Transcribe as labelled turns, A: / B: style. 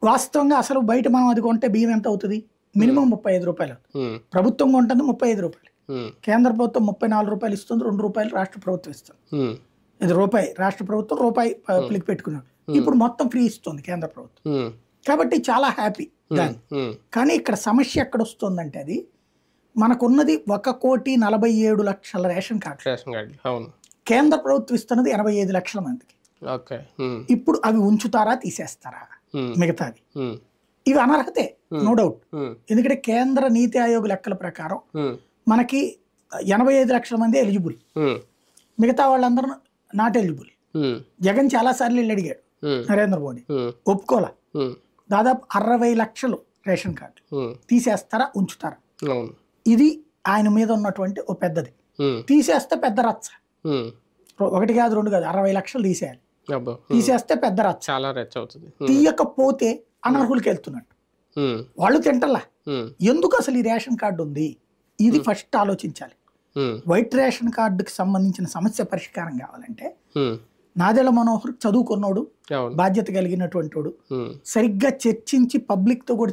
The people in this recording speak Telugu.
A: వాస్తవంగా అసలు బయట మనం అది కొంటే బియ్యం ఎంత అవుతుంది? మినిమం 35 రూపాయలు. ప్రభుత్వం కొంటుంది 35 రూపాయలు. కేంద్ర ప్రభుత్వం 34 రూపాయలు ఇస్తుంది, 2 రూపాయలు రాష్ట్ర ప్రభుత్వం ఇస్తుంది. ఇది రూపాయి రాష్ట్ర ప్రభుత్వం, రూపాయి పబ్లిక్ పెట్టుకున్నాడు. ఇప్పుడు మొత్తం ఫ్రీ ఇస్తుంది కేంద్ర ప్రభుత్వం. కాబట్టి చాలా హ్యాపీ దాన్ని. కానీ ఇక్కడ సమస్య ఎక్కడ వస్తుందంటే, అది మనకున్నది 1,47,00,000 రేషన్ కార్డు. కేంద్ర ప్రభుత్వం ఇస్తున్నది 85 లక్షల మందికి. ఇప్పుడు అవి ఉంచుతారా తీసేస్తారా? మిగతాది ఇవి అనర్హతే, నో డౌట్. ఎందుకంటే కేంద్ర నీతి ఆయోగ్ లెక్కల ప్రకారం మనకి 85 లక్షల మంది ఎలిజిబుల్, మిగతా వాళ్ళందరూ నాట్ ఎలిజిబుల్. జగన్ చాలా సార్లు వెళ్ళి అడిగాడు నరేంద్ర మోడీ, ఒప్పుకోలే. దాదాపు 60 లక్షలు రేషన్ కార్డు తీసేస్తారా ఉంచుతారా? ఇది ఆయన మీద ఉన్నటువంటి ఓ పెద్దది. తీసేస్తే పెద్ద రచ్చ. 1 కాదు 2 కాదు, 60 లక్షలు తీసేయాలి. తీసేస్తే పెద్ద రచ్చ. తీయకపోతే అనర్హులకి వెళ్తున్నట్టు. వాళ్ళు తింటలా. ఎందుకు అసలు ఈ రేషన్ కార్డు ఉంది? ఇది ఫస్ట్ ఆలోచించాలి. వైట్ రేషన్ కార్డుకి సంబంధించిన సమస్య పరిష్కారం కావాలంటే నాదెళ్ల మనోహర్ చదువుకున్నోడు, బాధ్యత కలిగినటువంటి వాడు, సరిగ్గా చర్చించి పబ్లిక్ తో కూడా